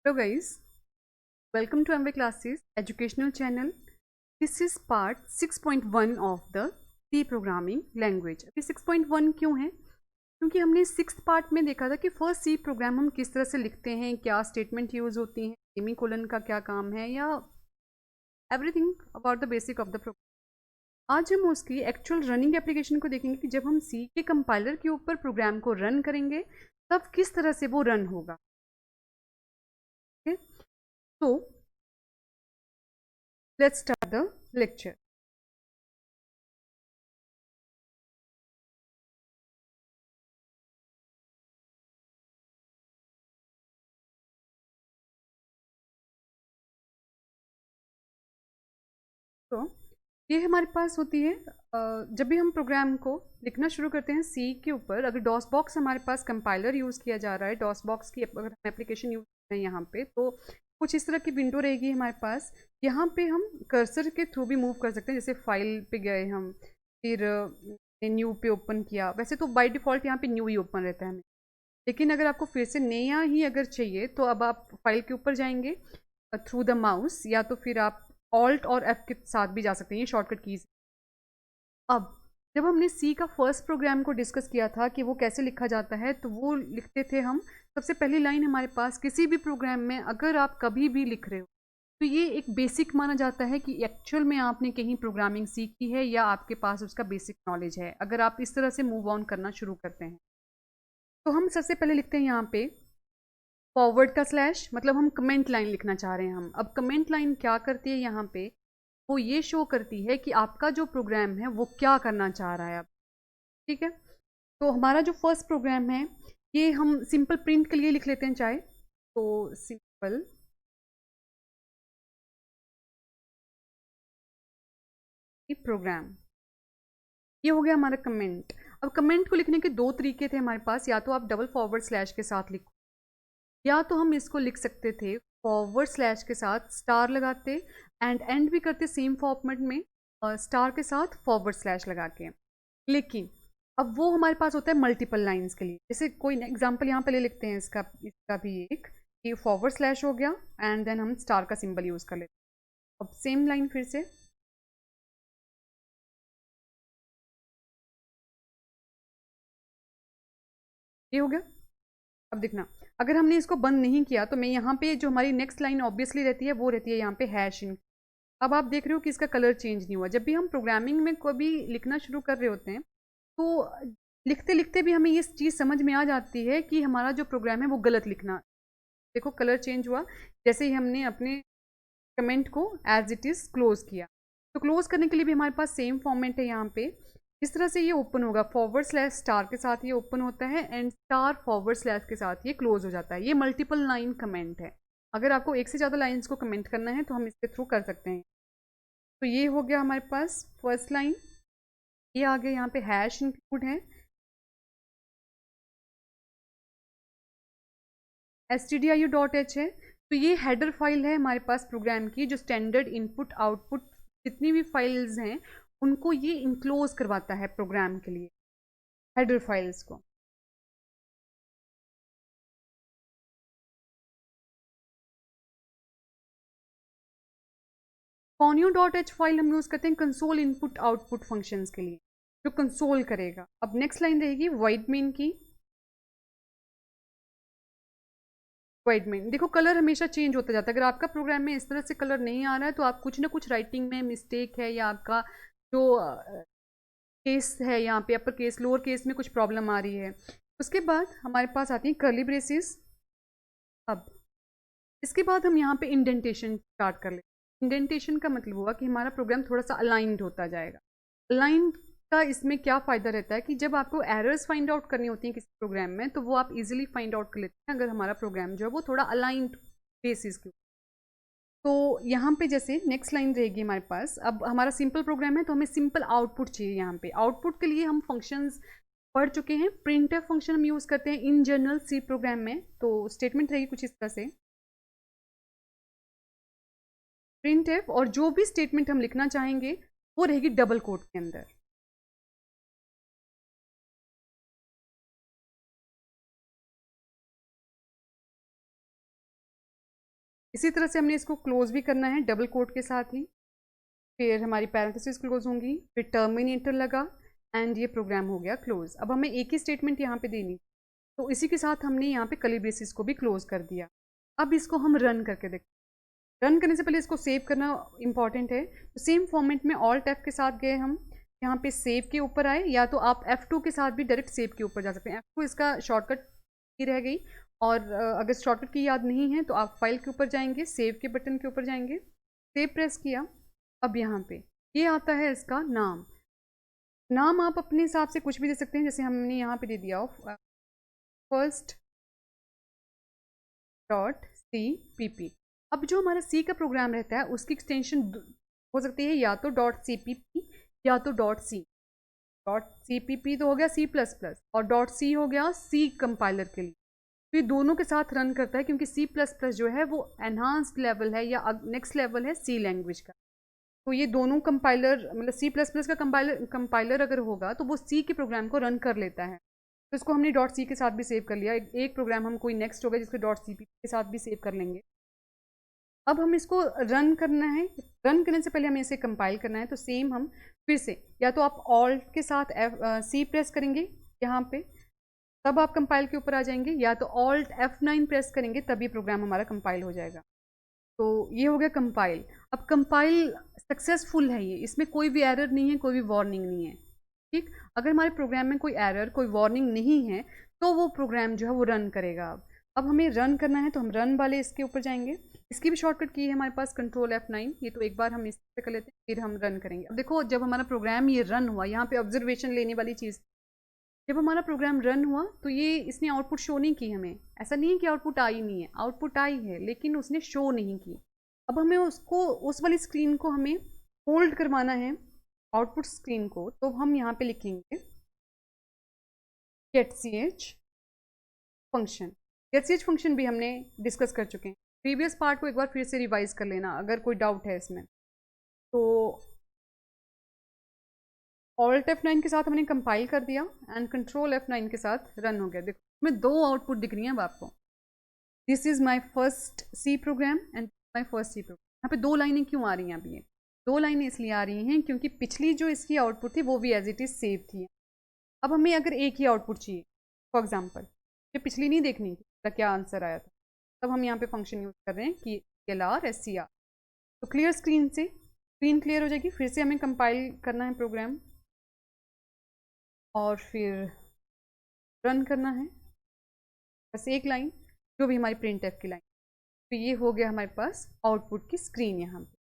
Hello guys, welcome to MV Classes educational channel. This is part 6.1 of the C programming language. अभी 6.1 क्यों है? क्योंकि हमने 6th part में देखा था कि फर्स्ट सी प्रोग्राम हम किस तरह से लिखते हैं, क्या स्टेटमेंट यूज होती हैं, सेमीकोलन का क्या काम है, या everything about the basic of the program. आज हम उसकी एक्चुअल रनिंग एप्लीकेशन को देखेंगे कि जब हम सी के कंपाइलर के ऊपर प्रोग्राम को रन करेंगे तब किस तरह से वो रन होगा। So let's start the lecture. तो ये हमारे पास होती है जब भी हम प्रोग्राम को लिखना शुरू करते हैं सी के ऊपर। अगर डॉस बॉक्स हमारे पास कंपाइलर यूज़ किया जा रहा है, डॉस बॉक्स की अगर हम एप्लीकेशन यूज़ कर रहे हैं यहाँ पे, तो कुछ इस तरह की विंडो रहेगी हमारे पास। यहाँ पे हम कर्सर के थ्रू भी मूव कर सकते हैं, जैसे फाइल पे गए हम, फिर न्यू पे ओपन किया। वैसे तो बाय डिफ़ॉल्ट यहाँ पे न्यू ही ओपन रहता है हमें, लेकिन अगर आपको फिर से नया ही अगर चाहिए तो अब आप फाइल के ऊपर जाएंगे थ्रू द माउस, या तो फिर आप ऑल्ट और एफ के साथ भी जा सकते हैं, ये शॉर्टकट कीज। अब जब हमने सी का फर्स्ट प्रोग्राम को डिस्कस किया था कि वो कैसे लिखा जाता है, तो वो लिखते थे हम। सबसे पहली लाइन हमारे पास किसी भी प्रोग्राम में अगर आप कभी भी लिख रहे हो तो ये एक बेसिक माना जाता है कि एक्चुअल में आपने कहीं प्रोग्रामिंग सीखी है या आपके पास उसका बेसिक नॉलेज है, अगर आप इस तरह से मूव ऑन करना शुरू करते हैं। तो हम सबसे पहले लिखते हैं यहाँ पे फॉरवर्ड का स्लैश, मतलब हम कमेंट लाइन लिखना चाह रहे हैं हम। अब कमेंट लाइन क्या करती है यहाँ पे, वो ये शो करती है कि आपका जो प्रोग्राम है वो क्या करना चाह रहा है अब। ठीक है, तो हमारा जो फर्स्ट प्रोग्राम है ये हम सिंपल प्रिंट के लिए लिख लेते हैं चाहे तो सिंपल प्रोग्राम। ये हो गया हमारा कमेंट। अब कमेंट को लिखने के दो तरीके थे हमारे पास, या तो आप डबल फॉरवर्ड स्लैश के साथ लिखो, या तो हम इसको लिख सकते थे फॉरवर्ड स्लैश के साथ स्टार लगाते, एंड भी करते सेम फॉर्मेट में स्टार के साथ फॉरवर्ड स्लैश लगा के। लेकिन अब वो हमारे पास होता है मल्टीपल लाइंस के लिए। जैसे कोई एग्जांपल यहाँ पे ले लिखते हैं इसका भी एक, ये फॉरवर्ड स्लैश हो गया एंड देन हम स्टार का सिंबल यूज कर लेते हैं। अब सेम लाइन फिर से, ये हो गया। अब देखना, अगर हमने इसको बंद नहीं किया तो मैं यहाँ पे जो हमारी नेक्स्ट लाइन ऑब्वियसली रहती है वो रहती है यहाँ पे हैश इन। अब आप देख रहे हो कि इसका कलर चेंज नहीं हुआ। जब भी हम प्रोग्रामिंग में कभी लिखना शुरू कर रहे होते हैं तो लिखते लिखते भी हमें ये चीज़ समझ में आ जाती है कि हमारा जो प्रोग्राम है वो गलत लिखना। देखो कलर चेंज हुआ जैसे ही हमने अपने कमेंट को एज इट इज़ क्लोज किया। तो क्लोज करने के लिए भी हमारे पास सेम फॉर्मेट है यहाँ पे। इस तरह से ये ओपन होगा, फॉरवर्ड स्लैश स्टार के साथ ये ओपन होता है एंड स्टार फॉरवर्ड स्लैश के साथ ये क्लोज हो जाता है। ये मल्टीपल लाइन कमेंट है। अगर आपको एक से ज़्यादा लाइन्स को कमेंट करना है तो हम इसके थ्रू कर सकते हैं। तो ये हो गया हमारे पास फर्स्ट लाइन। ये आगे यहाँ पे हैश इंक्लूड है, stdio.h है। तो ये हेडर फाइल है हमारे पास प्रोग्राम की, जो स्टैंडर्ड इनपुट आउटपुट जितनी भी फाइल्स हैं उनको ये इंक्लोज करवाता है प्रोग्राम के लिए, हेडर फाइल्स को। conio.h फाइल हम यूज करते हैं कंसोल इनपुट आउटपुट फंक्शंस के लिए, जो कंसोल करेगा। अब नेक्स्ट लाइन रहेगी वाइड मेन की। वाइड मेन देखो कलर हमेशा चेंज होता जाता है। अगर आपका प्रोग्राम में इस तरह से कलर नहीं आ रहा है तो आप कुछ ना कुछ राइटिंग में मिस्टेक है, या आपका जो केस है यहाँ पे अपर केस लोअर केस में कुछ प्रॉब्लम आ रही है। उसके बाद हमारे पास आती है कर्ली ब्रेसेस। अब इसके बाद हम यहाँ पे इंडेंटेशन स्टार्ट कर लेते हैं। इंडेंटेशन का मतलब हुआ कि हमारा प्रोग्राम थोड़ा सा अलाइंड होता जाएगा। अलाइंड का इसमें क्या फ़ायदा रहता है कि जब आपको एरर्स फाइंड आउट करनी होती हैं किसी प्रोग्राम में, तो वो आप इजीली फाइंड आउट कर लेते हैं अगर हमारा प्रोग्राम जो है वो थोड़ा अलाइंड बेसिस के। तो यहाँ पे जैसे नेक्स्ट लाइन रहेगी हमारे पास। अब हमारा सिंपल प्रोग्राम है तो हमें सिंपल आउटपुट चाहिए। यहाँ पे आउटपुट के लिए हम फंक्शंस पढ़ चुके हैं। प्रिंटफ फंक्शन हम यूज़ करते हैं इन जनरल सी प्रोग्राम में। तो स्टेटमेंट रहेगी कुछ इस तरह से, प्रिंटफ, और जो भी स्टेटमेंट हम लिखना चाहेंगे वो रहेगी डबल कोट के अंदर। इसी तरह से हमने इसको क्लोज भी करना है डबल कोट के साथ ही। फिर हमारी पैरेंथेसिस क्लोज होंगी, फिर टर्मिनेटर लगा एंड ये प्रोग्राम हो गया क्लोज। अब हमें एक ही स्टेटमेंट यहाँ पे देनी, तो इसी के साथ हमने यहाँ पे कर्ली ब्रेसेस को भी क्लोज कर दिया। अब इसको हम रन करके देखते हैं। रन करने से पहले इसको सेव करना इंपॉर्टेंट है। तो सेम फॉर्मेट में ऑल्ट F के साथ गए हम, यहाँ पे सेव के ऊपर आए, या तो आप F2 के साथ भी डायरेक्ट सेव के ऊपर जा सकते हैं। F2 इसका शॉर्टकट की रह गई, और अगर शॉर्टकट की याद नहीं है तो आप फाइल के ऊपर जाएंगे, सेव के बटन के ऊपर जाएंगे, सेव प्रेस किया। अब यहाँ पे ये आता है इसका नाम। नाम आप अपने हिसाब से कुछ भी दे सकते हैं, जैसे हमने यहाँ पे दे दिया फर्स्ट .cpp। अब जो हमारा सी का प्रोग्राम रहता है उसकी एक्सटेंशन हो सकती है या तो .cpp या तो .c। .cpp तो हो गया C++, और .c हो गया C कंपाइलर के लिए। तो ये दोनों के साथ रन करता है, क्योंकि C++ जो है वो एनहांस्ड लेवल है या नेक्स्ट लेवल है C लैंग्वेज का। तो ये दोनों कंपाइलर, मतलब C++ का कंपाइलर अगर होगा तो वो C के प्रोग्राम को रन कर लेता है। तो इसको हमने .c के साथ भी सेव कर लिया। एक प्रोग्राम हम कोई नेक्स्ट होगा जिसको .cpp के साथ भी सेव कर लेंगे। अब हम इसको रन करना है। रन करने से पहले हमें इसे कंपाइल करना है, तो सेम हम फिर से या तो आप ऑल्ट के साथ C प्रेस करेंगे यहाँ पे, तब आप कंपाइल के ऊपर आ जाएंगे, या तो ऑल्ट F9 प्रेस करेंगे तब ये प्रोग्राम हमारा कंपाइल हो जाएगा। तो ये हो गया कंपाइल। अब कंपाइल सक्सेसफुल है ये, इसमें कोई भी एरर नहीं है, कोई भी वार्निंग नहीं है। ठीक, अगर हमारे प्रोग्राम में कोई एरर, कोई वार्निंग नहीं है तो वो प्रोग्राम जो है वो रन करेगा। अब हमें रन करना है तो हम रन वाले इसके ऊपर जाएंगे। इसकी भी शॉर्टकट की है हमारे पास कंट्रोल F9। ये तो एक बार हम इससे कर लेते हैं, फिर हम रन करेंगे। अब देखो, जब हमारा प्रोग्राम ये रन हुआ, यहाँ पे ऑब्जर्वेशन लेने वाली चीज़, जब हमारा प्रोग्राम रन हुआ तो ये इसने आउटपुट शो नहीं की हमें। ऐसा नहीं है कि आउटपुट आई नहीं है, आउटपुट आई है, लेकिन उसने शो नहीं की। अब हमें उसको, उस वाली स्क्रीन को हमें होल्ड करवाना है, आउटपुट स्क्रीन को। तो हम यहाँ पे लिखेंगे getch फंक्शन। getch फंक्शन भी हमने डिस्कस कर चुके हैं। प्रीवियस पार्ट को एक बार फिर से रिवाइज कर लेना अगर कोई डाउट है इसमें। तो ऑल्ट F9 के साथ हमने कंपाइल कर दिया एंड कंट्रोल F9 के साथ रन हो गया। देखो इसमें दो आउटपुट दिख रही हैं अब आपको। This is my first C program and my first C program. यहाँ पे दो लाइनें क्यों आ रही हैं? अभी ये दो लाइनें इसलिए आ रही हैं क्योंकि पिछली जो इसकी आउटपुट थी वो भी एज इट इज सेव थी। अब हमें अगर एक ही आउटपुट चाहिए, फॉर एग्जाम्पल ये पिछली नहीं देखनी थी क्या आंसर आया था, तब हम यहाँ पे फंक्शन यूज कर रहे हैं कि LR/SCR। तो क्लियर स्क्रीन से स्क्रीन क्लियर हो जाएगी। फिर से हमें कंपाइल करना है प्रोग्राम और फिर रन करना है, बस एक लाइन, जो भी हमारी प्रिंट एफ की लाइन। तो ये हो गया हमारे पास आउटपुट की स्क्रीन। यहाँ पे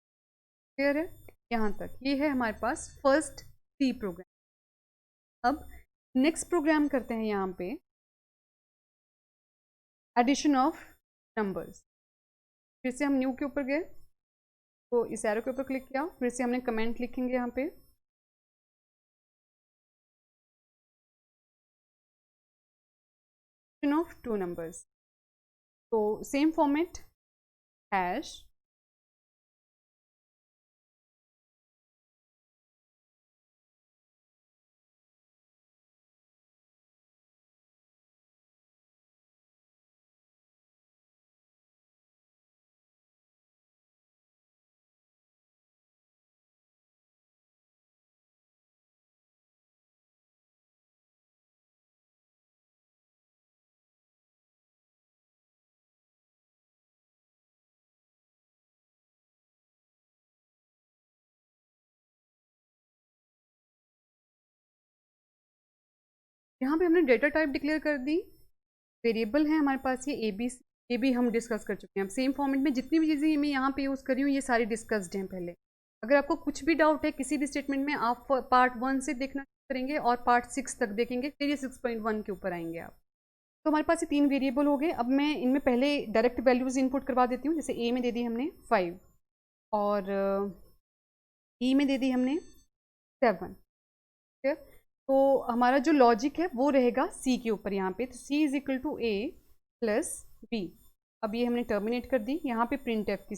क्लियर है? यहाँ तक ये है हमारे पास फर्स्ट C प्रोग्राम। अब नेक्स्ट प्रोग्राम करते हैं यहाँ पे एडिशन ऑफ नंबर्स। फिर से हम न्यू के ऊपर गए, तो इस एरो के ऊपर क्लिक किया, फिर से हमने कमेंट लिखेंगे यहाँ पे ऑफ 2 नंबर्स। तो सेम फॉर्मेट हैश यहाँ पे हमने डेटा टाइप डिक्लेयर कर दी। वेरिएबल है हमारे पास ये ABC, ये भी हम डिस्कस कर चुके हैं। अब सेम फॉर्मेट में जितनी भी चीज़ें मैं यहाँ पे यूज़ कर रही हूँ ये सारी डिस्कस्ड हैं पहले। अगर आपको कुछ भी डाउट है किसी भी स्टेटमेंट में, आप पार्ट 1 से देखना करेंगे और पार्ट 6 तक देखेंगे, फिर ये 6.1 के ऊपर आएंगे आप। तो हमारे पास ये 3 वेरिएबल हो गए। अब मैं इनमें पहले डायरेक्ट वैल्यूज़ इनपुट करवा देती हूँ। जैसे A में दे दी हमने 5 और E में दे दी हमने 7। ठीक है, तो हमारा जो लॉजिक है वो रहेगा C के ऊपर यहाँ पे। तो C is equal to A plus B। अब ये हमने टर्मिनेट कर दी। यहाँ पे प्रिंट एफ की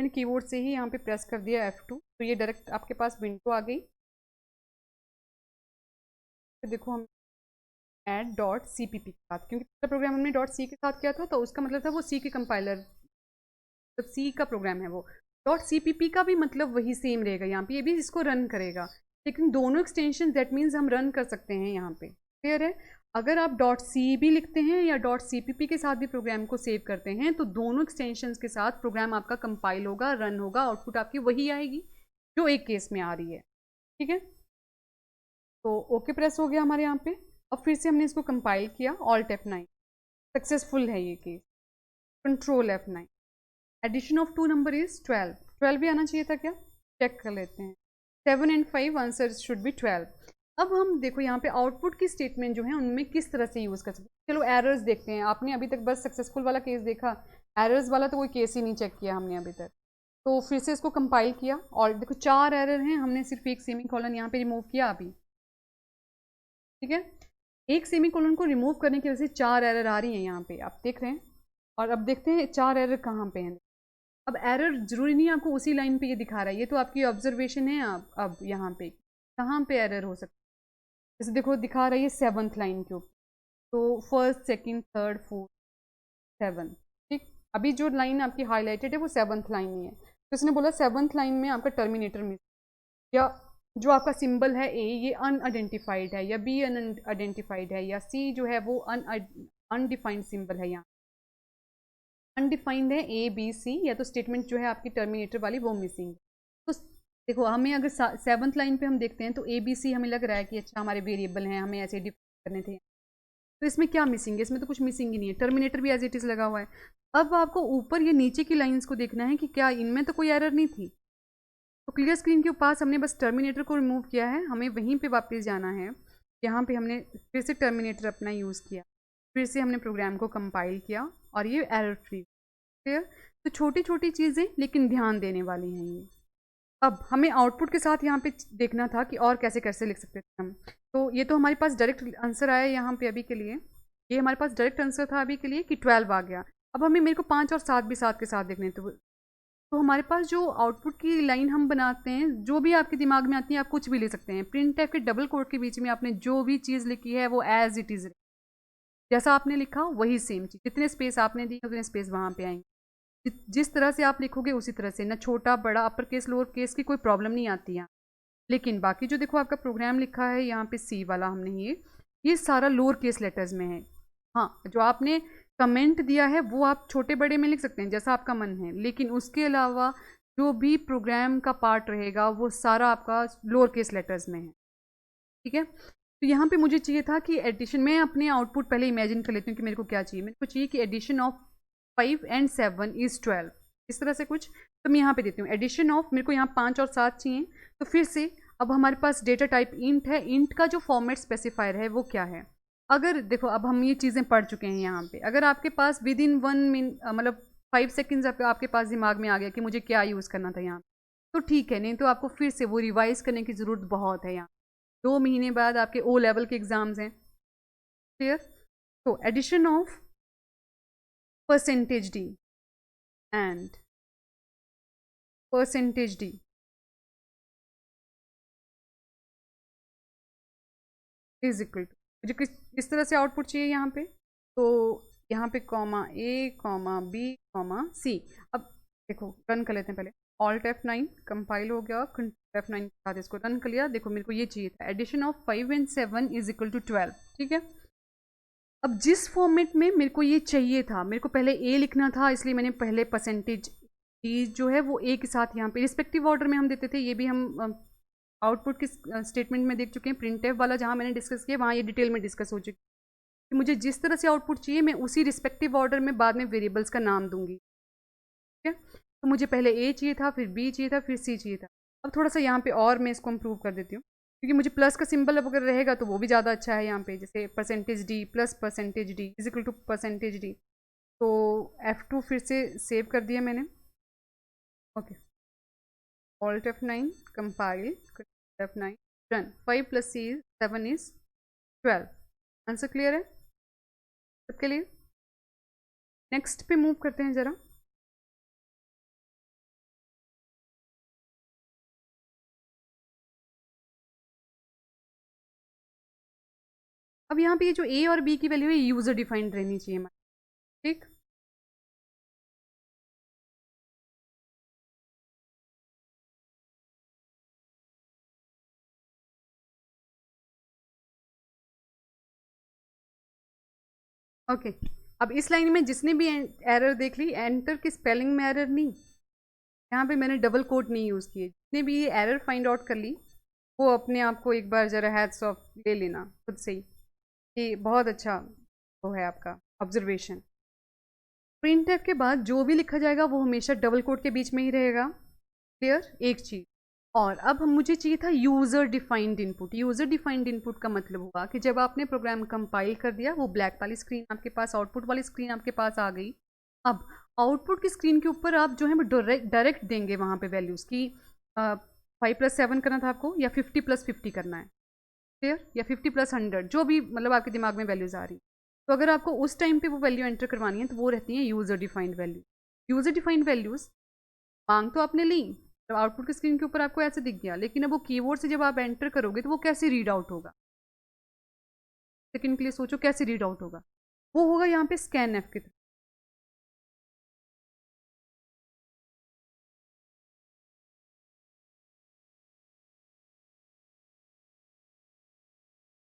मैंने कीबोर्ड से ही यहाँ पे प्रेस कर दिया F2, तो ये डायरेक्ट आपके पास विंडो आ गई। तो देखो हम ऐड डॉट CPP के साथ, क्योंकि पिछला प्रोग्राम हमने डॉट सी के साथ किया था, तो उसका मतलब था वो सी के कंपाइलर, मतलब सी का प्रोग्राम है वो। डॉट CPP का भी मतलब वही सेम रहेगा यहाँ पे, ये भी इसको रन करेगा, लेकिन दोनों एक्सटेंशन दैट मीन्स हम रन कर सकते हैं यहाँ पे। क्लियर है? अगर आप डॉट सी भी लिखते हैं या डॉट CPP के साथ भी प्रोग्राम को सेव करते हैं, तो दोनों एक्सटेंशन के साथ प्रोग्राम आपका कंपाइल होगा, रन होगा, आउटपुट आपकी वही आएगी जो एक केस में आ रही है। ठीक है, तो ओके प्रेस हो गया हमारे यहाँ पे। अब फिर से हमने इसको कंपाइल किया, ऑल्ट F9, सक्सेसफुल है ये केस। Control F9, addition of 2 number is 12, 12 भी आना चाहिए था क्या, चेक कर लेते हैं। 7 and 5 आंसर शुड बी 12। अब हम देखो यहाँ पे आउटपुट की स्टेटमेंट जो है उनमें किस तरह से यूज़ कर सकते हैं। चलो एरर्स देखते हैं। आपने अभी तक बस सक्सेसफुल वाला केस देखा, एरर्स वाला तो कोई केस ही नहीं चेक किया हमने अभी तक। तो फिर से इसको कंपाइल किया और देखो 4 एरर हैं, हमने सिर्फ एक सेमी कॉलन यहाँ पे रिमूव किया अभी। ठीक है, एक सेमी कॉलन को रिमूव करने की वजह से 4 एरर आ रही हैं यहाँ पे, आप देख रहे हैं। और अब देखते हैं 4 एरर कहाँ पे हैं। अब एरर जरूरी नहीं आपको उसी लाइन पे ये दिखा रहा है, ये तो आपकी ऑब्जर्वेशन है। आप अब यहाँ पे कहाँ पे एरर हो सकता है, जैसे देखो दिखा रही है 7th लाइन के ऊपर, तो फर्स्ट, सेकंड, थर्ड, फोर्थ, 7। ठीक, अभी जो लाइन आपकी हाईलाइटेड है वो 7th लाइन ही है, तो इसने बोला 7th लाइन में आपका टर्मिनेटर मिस, या जो आपका सिंबल है ए ये अनआइडेंटिफाइड है, या बी अनआइडेंटिफाइड है, या सी जो है वो अनडिफाइंड सिंबल है। यहाँ अनडिफाइंड है ABC, या तो स्टेटमेंट जो है आपकी टर्मिनेटर वाली वो मिसिंग। तो देखो हमें अगर 7th लाइन पे हम देखते हैं तो ABC हमें लग रहा है कि अच्छा हमारे वेरिएबल हैं, हमें ऐसे डिफाइन करने थे, तो इसमें क्या मिसिंग है, इसमें तो कुछ मिसिंग ही नहीं है, टर्मिनेटर भी एज इट इज़ लगा हुआ है। अब आपको ऊपर ये नीचे की लाइन्स को देखना है कि क्या इनमें तो कोई एरर नहीं थी। तो क्लियर स्क्रीन के पास हमने बस टर्मिनेटर को रिमूव किया है, हमें वहीं पे वापस जाना है। यहाँ पे हमने फिर से टर्मिनेटर अपना यूज़ किया, फिर से हमने प्रोग्राम को कंपाइल किया और ये एरर फ्री। क्लियर? तो छोटी छोटी चीज़ें लेकिन ध्यान देने वाली हैं ये। अब हमें आउटपुट के साथ यहाँ पे देखना था कि और कैसे कैसे लिख सकते थे हम। तो ये तो हमारे पास डायरेक्ट आंसर आया यहाँ पे अभी के लिए, ये हमारे पास डायरेक्ट आंसर था अभी के लिए कि 12 आ गया। अब हमें मेरे को 5 और 7 भी साथ के साथ देखने थे। तो हमारे पास जो आउटपुट की लाइन हम बनाते हैं, जो भी आपके दिमाग में आती है आप कुछ भी ले सकते हैं। प्रिंट के डबल कोट के बीच में आपने जो भी चीज़ लिखी है वो एज इट इज़, जैसा आपने लिखा वही सेम चीज़, जितने स्पेस आपने दिए उतने स्पेस वहाँ पे आएंगे। जिस तरह से आप लिखोगे उसी तरह से, ना छोटा बड़ा अपर केस लोअर केस की कोई प्रॉब्लम नहीं आती है। लेकिन बाकी जो देखो आपका प्रोग्राम लिखा है यहाँ पे सी वाला हमने, ये सारा लोअर केस लेटर्स में है। हाँ, जो आपने कमेंट दिया है वो आप छोटे बड़े में लिख सकते हैं जैसा आपका मन है, लेकिन उसके अलावा जो भी प्रोग्राम का पार्ट रहेगा वो सारा आपका लोअर केस लेटर्स में है। ठीक है, तो यहाँ पे मुझे चाहिए था कि एडिशन में अपने आउटपुट पहले इमेजिन कर लेती हूँ कि मेरे को क्या चाहिए। मेरे को चाहिए कि एडिशन ऑफ 5 and 7 is 12, इस तरह से कुछ। तो मैं यहाँ पे देती हूँ एडिशन ऑफ, मेरे को यहाँ 5 और 7 चाहिए। तो फिर से अब हमारे पास डेटा टाइप इंट है, इंट का जो फॉर्मेट स्पेसिफायर है वो क्या है। अगर देखो अब हम ये चीज़ें पढ़ चुके हैं यहाँ पे, अगर आपके पास विद इन 1 मिनट मतलब 5 सेकेंड्स आपके पास दिमाग में आ गया कि मुझे क्या यूज़ करना था यहाँ, तो ठीक है, नहीं तो आपको फिर से वो रिवाइज करने की ज़रूरत बहुत है। यहाँ 2 महीने बाद आपके O लेवल के एग्ज़ाम्स हैं। क्लियर? तो addition of percentage D and percentage D is equal to, मुझे किस तरह से आउटपुट चाहिए यहाँ पे, तो यहाँ पे comma A comma B comma C। अब देखो रन कर लेते हैं पहले, ऑल्ट F9 कंपाइल हो गया, कंट्रोल F9 के साथ इसको रन कर लिया। देखो मेरे को ये चाहिए था addition of 5 and 7 is equal to 12। ठीक है, अब जिस फॉर्मेट में मेरे को ये चाहिए था, मेरे को पहले A लिखना था, इसलिए मैंने पहले परसेंटेज D जो है वो A के साथ यहाँ पे रिस्पेक्टिव ऑर्डर में हम देते थे। ये भी हम आउटपुट की स्टेटमेंट में देख चुके हैं, प्रिंटफ वाला जहाँ मैंने डिस्कस किया वहाँ ये डिटेल में डिस्कस हो चुकी है कि मुझे जिस तरह से आउटपुट चाहिए मैं उसी रिस्पेक्टिव ऑर्डर में बाद में वेरिएबल्स का नाम दूंगी। ठीक है, तो मुझे पहले A चाहिए था, फिर B चाहिए था, फिर C चाहिए था। अब थोड़ा सा यहाँ पे और मैं इसको इम्प्रूव कर देती हूँ, क्योंकि मुझे प्लस का सिंबल अगर रहेगा तो वो भी ज़्यादा अच्छा है। यहाँ पे जैसे percentage D plus percentage D is equal to percentage D, तो F2 फिर से सेव कर दिया मैंने। Okay, alt F9 compile, F9 run, 5 + C 7 is 12। Answer clear है सबके लिए? नेक्स्ट पे मूव करते हैं ज़रा। अब यहाँ पे ये जो ए और बी की वैल्यू है यूजर डिफाइंड रहनी चाहिए हमारी, ठीक। ओके, अब इस लाइन में जिसने भी एरर देख ली, एंटर की स्पेलिंग में एरर नहीं, यहाँ पे मैंने डबल कोट नहीं यूज़ किए, जितने भी ये एरर फाइंड आउट कर ली वो अपने आप को एक बार ज़रा हैट्स ऑफ ले लेना खुद से ही, कि बहुत अच्छा वो है आपका ऑब्जर्वेशन। प्रिंटफ के बाद जो भी लिखा जाएगा वो हमेशा डबल कोट के बीच में ही रहेगा, क्लियर, एक चीज़। और अब मुझे चाहिए था user defined input. User defined input का मतलब हुआ कि जब आपने प्रोग्राम कंपाइल कर दिया, वो ब्लैक वाली स्क्रीन आपके पास, आउटपुट वाली स्क्रीन आपके पास आ गई। अब आउटपुट की स्क्रीन के ऊपर आप जो है डायरेक्ट देंगे वहाँ पे वैल्यूज़ की 5+7 करना था आपको, या 50+50 करना है, क्लियर, या 50+100, जो भी मतलब आपके दिमाग में वैल्यूज़ आ रही। तो अगर आपको उस टाइम पे वो वैल्यू एंटर करवानी है तो वो रहती है user defined value. User defined values मांग तो आपने ली, तो आउटपुट की स्क्रीन के ऊपर आपको ऐसे दिख गया, लेकिन अब वो कीबोर्ड से जब आप एंटर करोगे तो वो कैसे रीड आउट होगा, सेकंड के लिए सोचो कैसे रीड आउट होगा। वो होगा यहाँ पे स्कैन एफ के थ्रू।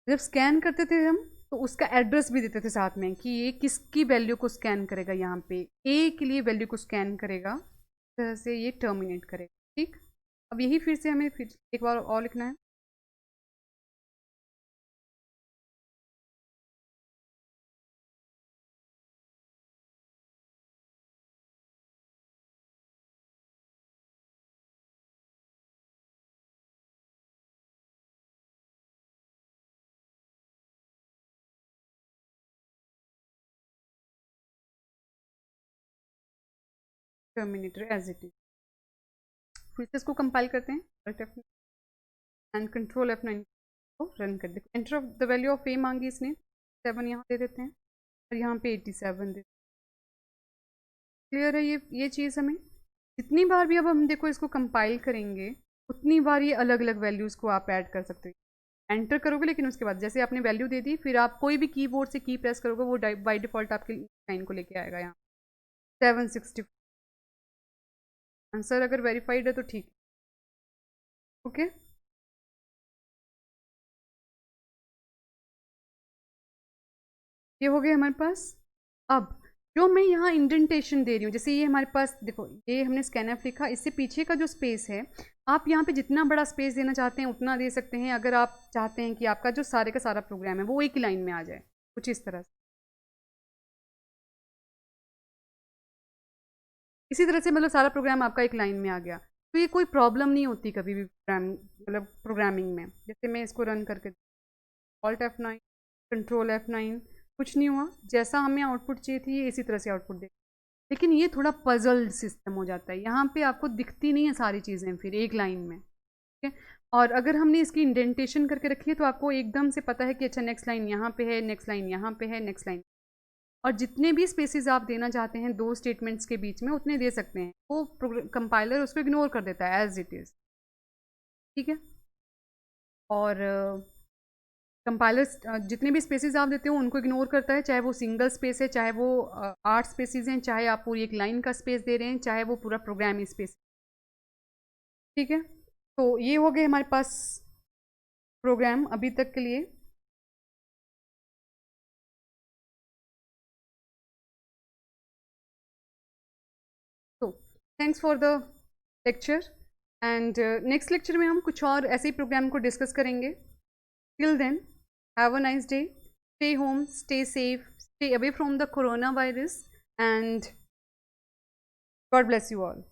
जब स्कैन करते थे हम तो उसका एड्रेस भी देते थे साथ में कि ये किसकी वैल्यू को स्कैन करेगा, यहाँ पे ए के लिए वैल्यू को स्कैन करेगा, इस तरह से ये टर्मिनेट करेगा, ठीक। अब यही फिर से हमें फिर एक बार और लिखना है। टर्मिनेटर एज इट इज, फिर से इसको कंपाइल करते हैं एंड कंट्रोल F9 को रन कर देते हैं। Enter of the value of a मांगी इसने, 7 यहाँ दे देते हैं और यहाँ पे 87 दे। क्लियर है ये चीज़ हमें। जितनी बार भी अब हम देखो इसको कंपाइल करेंगे उतनी बार ये अलग अलग वैल्यूज़ को आप ऐड कर सकते हो, एंटर करोगे, लेकिन उसके बाद जैसे आपने वैल्यू दे दी फिर आप कोई भी कीबोर्ड से की प्रेस करोगे वो बाई डिफ़ॉल्ट आपके लाइन को लेके आएगा। यहाँ 760 आंसर अगर वेरीफाइड है तो ठीक, ओके। ये हो गया हमारे पास। अब जो मैं यहाँ इंडेंटेशन दे रही हूँ, जैसे ये हमारे पास देखो, ये हमने स्कैनफ लिखा, इससे पीछे का जो स्पेस है आप यहाँ पे जितना बड़ा स्पेस देना चाहते हैं उतना दे सकते हैं, अगर आप चाहते हैं कि आपका जो सारे का सारा प्रोग्राम है वो एक ही लाइन में आ जाए, कुछ इस तरह से। इसी तरह से मतलब सारा प्रोग्राम आपका एक लाइन में आ गया तो ये कोई प्रॉब्लम नहीं होती कभी भी मतलब प्रोग्रामिंग में। जैसे मैं इसको रन करके ऑल्ट F9 कंट्रोल F9, कुछ नहीं हुआ, जैसा हमें आउटपुट चाहिए थी ये इसी तरह से आउटपुट दे। लेकिन ये थोड़ा पजल्ड सिस्टम हो जाता है, यहाँ पे आपको दिखती नहीं है सारी चीज़ें फिर एक लाइन में, ठीक है। और अगर हमने इसकी इंडेंटेशन करके रखी है तो आपको एकदम से पता है कि अच्छा नेक्स्ट लाइन यहाँ पे है, नेक्स्ट लाइन यहाँ पे है, नेक्स्ट लाइन। और जितने भी स्पेसेस आप देना चाहते हैं दो स्टेटमेंट्स के बीच में उतने दे सकते हैं, वो कंपाइलर उसको इग्नोर कर देता है एज इट इज़, ठीक है। और कंपाइलर्स जितने भी स्पेसेस आप देते हो उनको इग्नोर करता है, चाहे वो सिंगल स्पेस है, चाहे वो 8 स्पेसेस हैं, चाहे आप पूरी एक लाइन का स्पेस दे रहे हैं, चाहे वो पूरा प्रोग्राम स्पेस, ठीक है। तो ये हो गए हमारे पास प्रोग्राम अभी तक के लिए। तो thanks for the lecture and next lecture में हम कुछ और ऐसे ही प्रोग्राम को डिस्कस करेंगे। Till then have a nice day, stay home, stay safe, stay away from the coronavirus, and God bless you all.